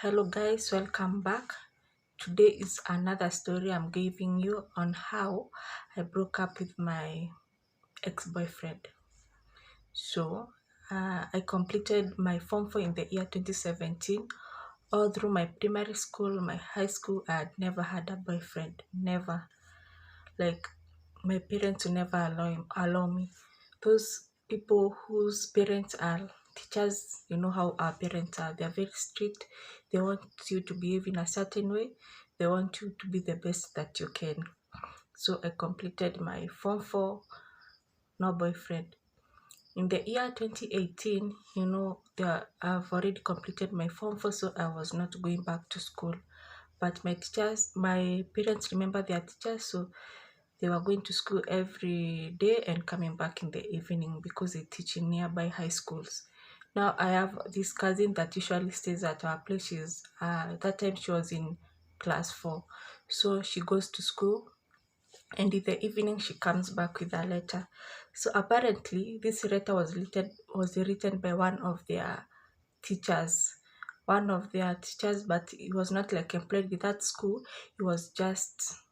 Hello guys, welcome back. Today is another story I'm giving you on how I broke up with my ex-boyfriend. So, I completed my Form 4 in the year 2017. All through my primary school, my high school, I had never had a boyfriend. Never. Like, my parents would never allow me. Those people whose parents are teachers, you know how our parents are. They're very strict. They want you to behave in a certain way. They want you to be the best that you can. So I completed my Form 4, no boyfriend. In the year 2018, I've already completed my Form 4, so I was not going back to school. But my parents remember their teachers, so they were going to school every day and coming back in the evening because they teach in nearby high schools. Now I have this cousin that usually stays at our place. That time she was in class 4. So she goes to school and in the evening she comes back with a letter. So apparently this letter was written by teachers one of their teachers, but he was not like employed with that school. He was just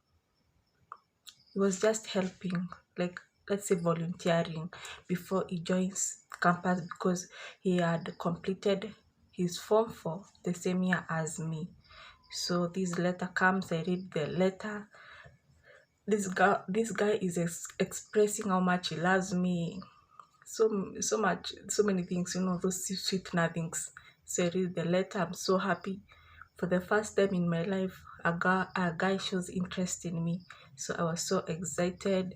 helping, like, let's say volunteering before he joins campus because he had completed his Form 4 the same year as me. So this letter comes, I read the letter. This guy is expressing how much he loves me, so much, so many things, those sweet nothings. So I read the letter. I'm so happy. For the first time in my life, a guy shows interest in me. So I was so excited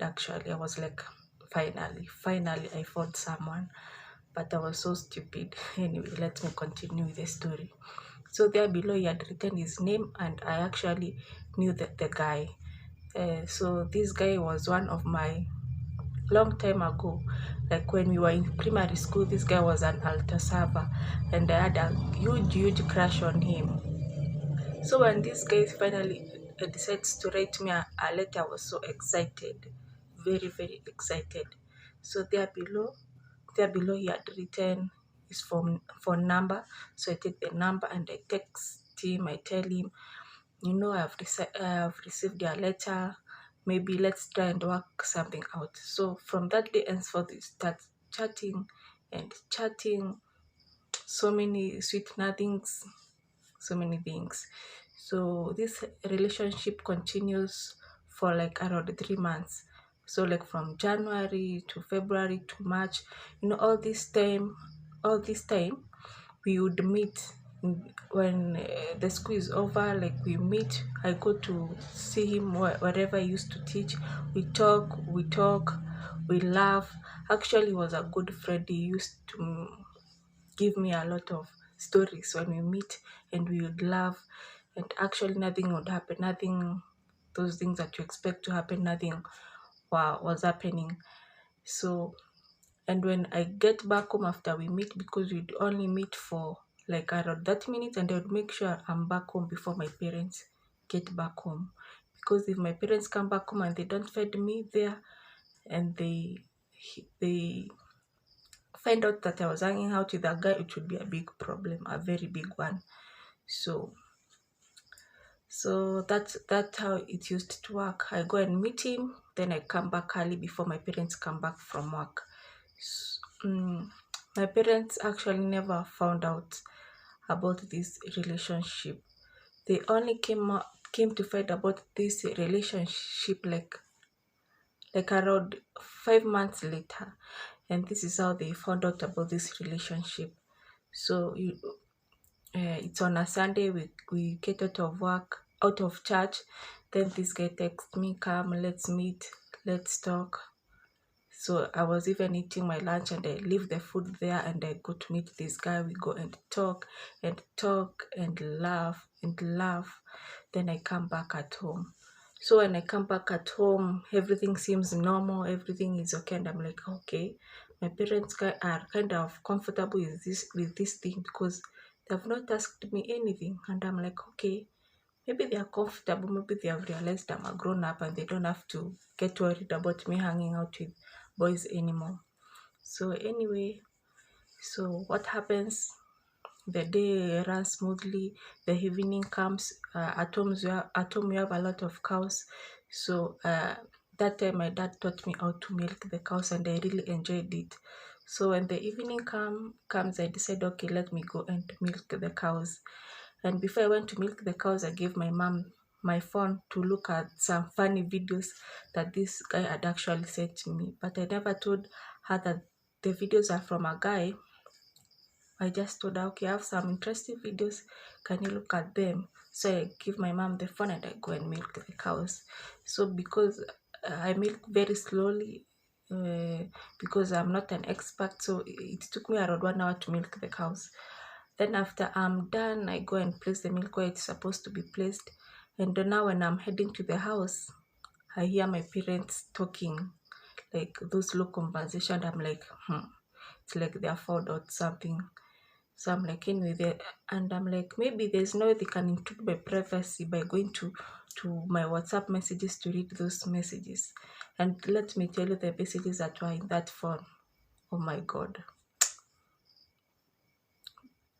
actually. I was like, finally I found someone. But I was so stupid. Anyway, let me continue with the story. So there below he had written his name, and I actually knew the guy. So this guy was one of my long time ago, like when we were in primary school. This guy was an altar server, and I had a huge crush on him. So when this guy finally decides to write me a letter, I was so excited, very excited. So there below he had written his phone number. So I take the number and I text him. I tell him, I have received your letter. Maybe let's try and work something out. So from that day henceforth, we start chatting and chatting. So many sweet nothings, so many things. So this relationship continues for like around 3 months. So like from January to February to March, all this time we would meet. When the school is over, like we meet. I go to see him wherever he used to teach. We talk, we laugh. Actually, he was a good friend. He used to give me a lot of stories when we meet, and we would laugh. And actually nothing would happen, nothing, those things that you expect to happen, nothing was happening. So, and when I get back home after we meet, because we'd only meet for like around 30 minutes, and I would make sure I'm back home before my parents get back home. Because if my parents come back home and they don't find me there, and they find out that I was hanging out with a guy, it would be a big problem, a very big one. So that's how it used to work. I go and meet him, then I come back early before my parents come back from work. My parents actually never found out about this relationship. They only came to find about this relationship like around 5 months later, and this is how they found out about this relationship. So it's on a Sunday. We get out of church. Then this guy texts me, "Come, let's meet, let's talk." So I was even eating my lunch, and I leave the food there, and I go to meet this guy. We go and talk and laugh and laugh. Then I come back at home. So when I come back at home, everything seems normal, everything is okay, and I'm like, okay, my parents are kind of comfortable with this thing because they've not asked me anything, and I'm like, okay, maybe they are comfortable, maybe they have realized I'm a grown up and they don't have to get worried about me hanging out with boys anymore. So anyway, so what happens? the day runs smoothly. The evening comes. At home we have a lot of cows, so that time my dad taught me how to milk the cows, and I really enjoyed it. So when the evening comes, I decided, okay, let me go and milk the cows. And before I went to milk the cows, I gave my mom my phone to look at some funny videos that this guy had actually sent to me. But I never told her that the videos are from a guy. I just told her, okay, I have some interesting videos. Can you look at them? So I give my mom the phone and I go and milk the cows. So because I milk very slowly, because I'm not an expert, so it took me around 1 hour to milk the cows. Then after I'm done, I go and place the milk where it's supposed to be placed. And now when I'm heading to the house, I hear my parents talking, like those low conversation. I'm like, it's like they're found out something. So I'm like, anyway, and I'm like, maybe there's no way they can intrude my privacy by going to my WhatsApp messages to read those messages. And let me tell you the messages that were in that phone. Oh my God,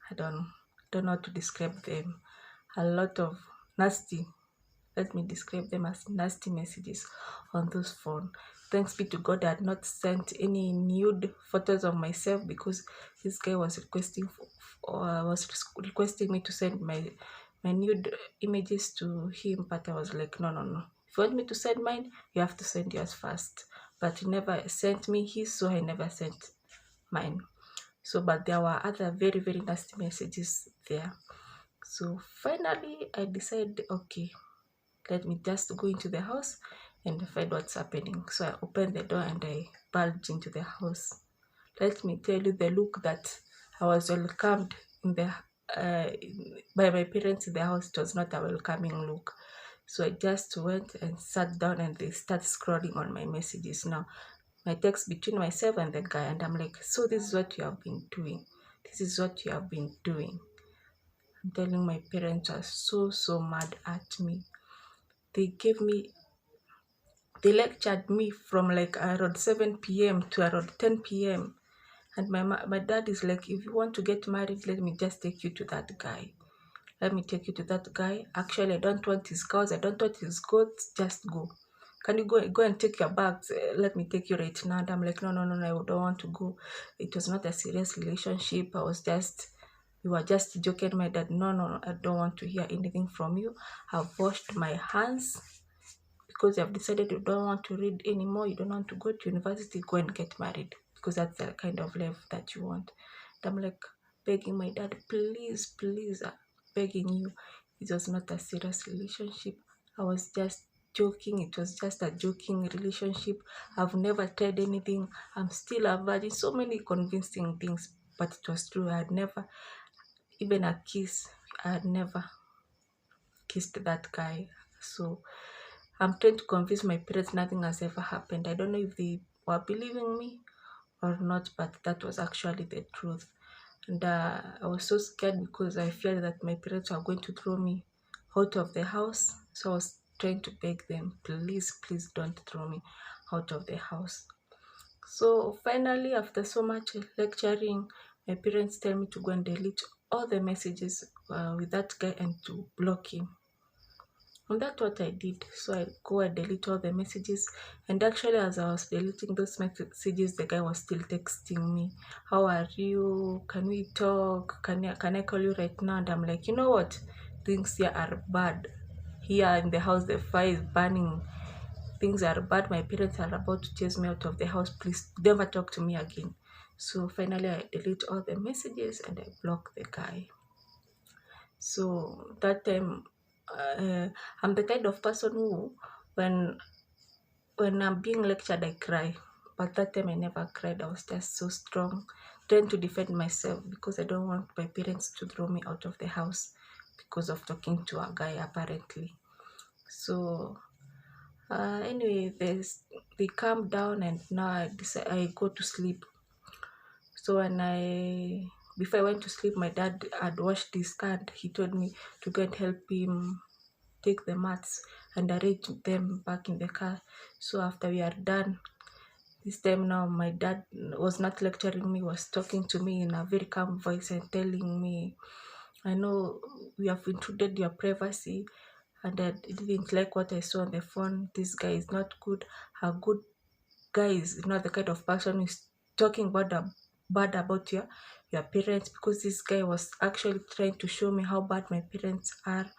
I don't know how to describe them. A lot of nasty, let me describe them as nasty messages on those phone. Thanks be to God, I had not sent any nude photos of myself, because this guy was requesting me to send my nude images to him. But I was like, no, no, no. If you want me to send mine, you have to send yours first. But he never sent me his, so I never sent mine. So, but there were other very, very nasty messages there. So finally, I decided, okay, let me just go into the house and find what's happening. So I opened the door and I barged into the house. Let me tell you the look that I was welcomed in the by my parents in the house. It was not a welcoming look. So I just went and sat down and they start scrolling on my messages now. My text between myself and the guy, and I'm like, so this is what you have been doing. This is what you have been doing. I'm telling, my parents are so mad at me. They gave me they lectured me from like around 7 p.m. to around 10 p.m. And my dad is like, if you want to get married, let me just take you to that guy. Let me take you to that guy. Actually, I don't want his cows. I don't want his goats. Just go. Can you go and take your bags? Let me take you right now. And I'm like, no, no, no, no, I don't want to go. It was not a serious relationship. We were just joking. My dad, no, no, no, I don't want to hear anything from you. I've washed my hands. Because you have decided you don't want to read anymore, you don't want to go to university, go and get married, because that's the kind of life that you want. And I'm like begging my dad, please, please, begging you. It was not a serious relationship. I was just joking. It was just a joking relationship. I've never tried anything. I'm still a virgin. So many convincing things, but it was true. I had never, even a kiss, I had never kissed that guy. So I'm trying to convince my parents nothing has ever happened. I don't know if they were believing me or not, but that was actually the truth. And I was so scared because I feared that my parents were going to throw me out of the house. So I was trying to beg them, please, please don't throw me out of the house. So finally, after so much lecturing, my parents tell me to go and delete all the messages with that guy and to block him. And that's what I did. So I go and delete all the messages. And actually, as I was deleting those messages, the guy was still texting me. How are you? Can we talk? Can I call you right now? And I'm like, you know what? Things here are bad. Here in the house, the fire is burning. Things are bad. My parents are about to chase me out of the house. Please never talk to me again. So finally, I delete all the messages and I block the guy. So that time, I'm the kind of person who, when I'm being lectured, I cry. But that time I never cried. I was just so strong, trying to defend myself because I don't want my parents to throw me out of the house because of talking to a guy, apparently. So anyway, they calm down, and now I go to sleep. So before I went to sleep, my dad had washed his car. He told me to go and help him take the mats and arrange them back in the car. So after we are done, This time now, my dad was not lecturing me, was talking to me in a very calm voice and telling me, I know we have intruded your privacy and I didn't like what I saw on the phone. This guy is not good. A good guy is not the kind of person who's talking bad about your parents, because this guy was actually trying to show me how bad my parents are.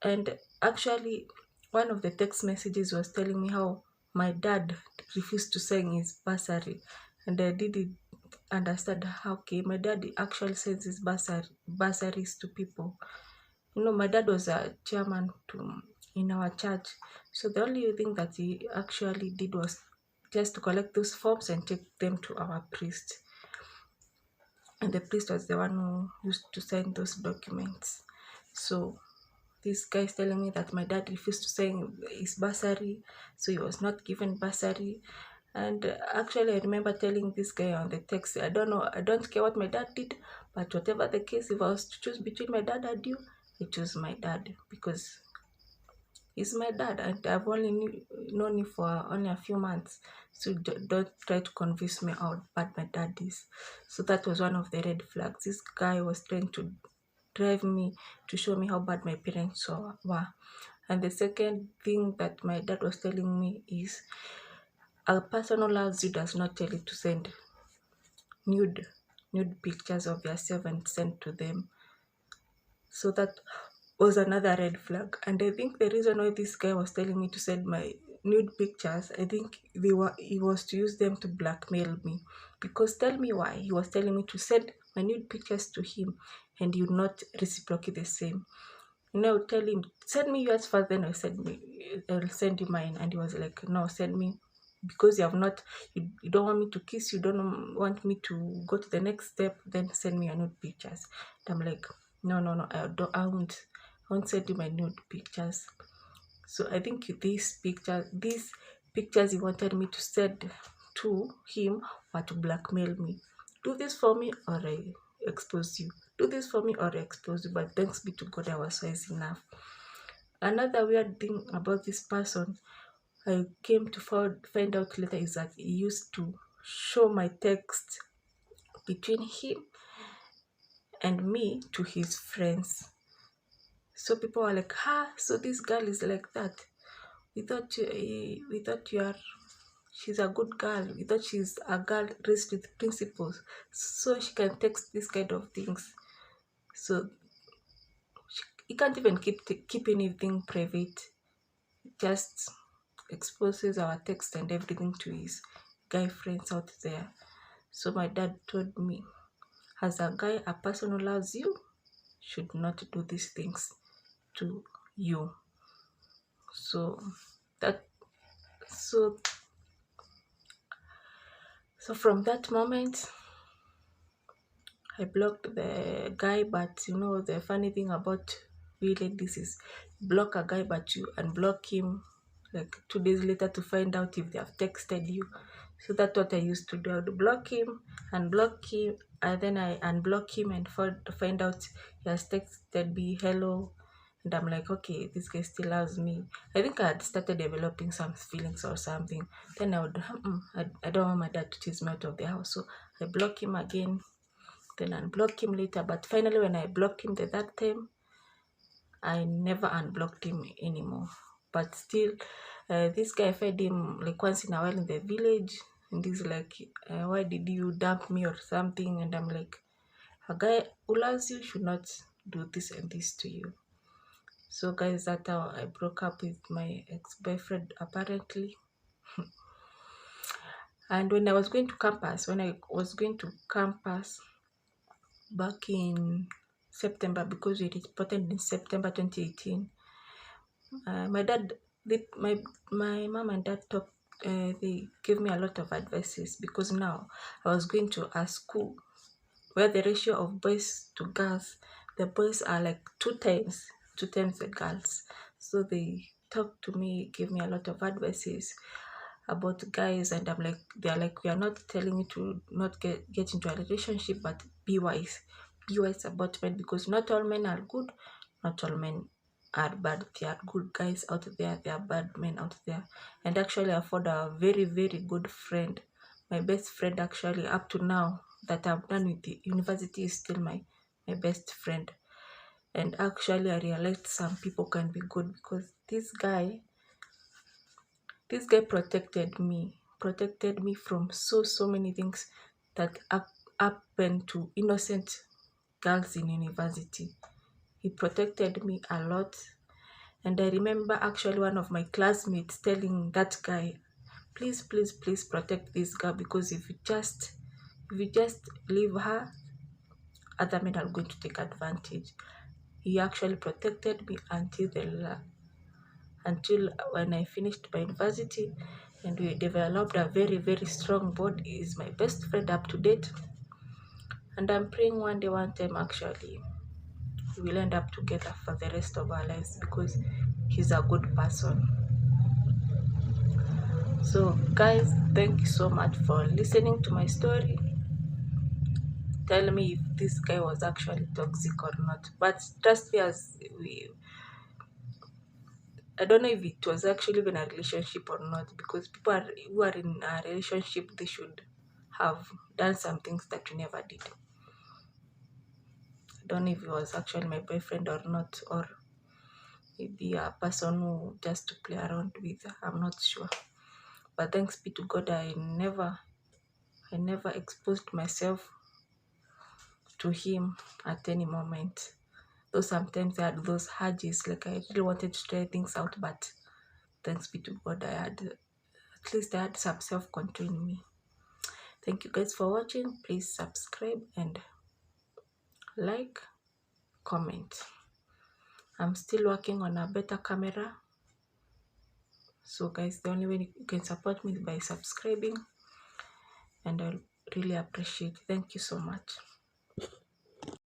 And actually, one of the text messages was telling me how my dad refused to sign his bursary, and I didn't understand how okay my dad actually sends his bursaries to people. My dad was a chairman in our church, so the only thing that he actually did was just to collect those forms and take them to our priest, and the priest was the one who used to sign those documents. So this guy is telling me that my dad refused to sign his bursary, so he was not given bursary. And actually, I remember telling this guy on the text, I don't know, I don't care what my dad did, but whatever the case, if I was to choose between my dad and you, I choose my dad, because he's my dad and I've only known you for only a few months. So don't try to convince me how bad my dad is. So that was one of the red flags. This guy was trying to drive me to show me how bad my parents were. And the second thing that my dad was telling me is, a person who loves you does not tell you to send nude pictures of yourself and send to them. So that was another red flag. And I think the reason why this guy was telling me to send my nude pictures, I think he was to use them to blackmail me. Because tell me why he was telling me to send my nude pictures to him and he would not reciprocate the same. Tell him, send me yours first, then I'll send you mine. And he was like, no, send me, because you don't want me to kiss, you don't want me to go to the next step, then send me your nude pictures. And I'm like, no, I won't send you my nude pictures. So I think these pictures he wanted me to send to him were to blackmail me. Do this for me or I expose you. Do this for me or I expose you. But thanks be to God, I was wise enough. Another weird thing about this person I came to find out later is that he used to show my text between him and me to his friends. So people were like, so this girl is like that. We thought she's a good girl. We thought she's a girl raised with principles, so she can text this kind of things. So he can't even keep anything private. Just exposes our text and everything to his guy friends out there. So my dad told me, as a guy, a person who loves you should not do these things to you. So that so so from that moment I blocked the guy. But the funny thing about we ladies is, block a guy but you unblock him like 2 days later to find out if they have texted you. So that's what I used to do. I would block him, unblock him, and then I unblock him and find out he has texted me hello. And I'm like, okay, this guy still loves me. I think I had started developing some feelings or something. Then I would, I don't want my dad to chase me out of the house. So I block him again, then unblock him later. But finally, when I blocked him the third time, I never unblocked him anymore. But still, this guy fed him like once in a while in the village, and he's like, why did you dump me or something? And I'm like, a guy who loves you should not do this and this to you. So guys, that's how I broke up with my ex-boyfriend apparently. And when I was going to campus back in September, because we reported in September 2018, my mom and dad talked. They gave me a lot of advices, because now I was going to a school where the ratio of boys to girls, the boys are like two times the girls. So they talked to me, gave me a lot of advices about guys, and they're like, we are not telling you to not get into a relationship, but be wise about men, because not all men are good, not all men are bad. There are good guys out there, there are bad men out there. And actually I found a very, very good friend. My best friend actually up to now that I'm done with the university is still my best friend. And actually I realized some people can be good because this guy protected me from so many things that happened to innocent girls in university. He protected me a lot. And I remember actually one of my classmates telling that guy, please, please, please protect this girl, because if you just leave her, other men are going to take advantage. He actually protected me until when I finished my university, and we developed a very, very strong bond. He is my best friend up to date, and I'm praying one day, one time actually we will end up together for the rest of our lives because he's a good person. So guys, thank you so much for listening to my story. Tell me if this guy was actually toxic or not, but trust me, I don't know if it was actually even a relationship or not, because people who are in a relationship, they should have done some things that you never did. I don't know if he was actually my boyfriend or not, or maybe a person who just to play around with. I'm not sure. But thanks be to God, I never exposed myself to him at any moment. Though sometimes I had those urges, like I really wanted to try things out, but thanks be to God, at least I had some self-control in me. Thank you guys for watching. Please subscribe and like, comment. I'm still working on a better camera. So guys, the only way you can support me is by subscribing, and I'll really appreciate it. Thank you so much.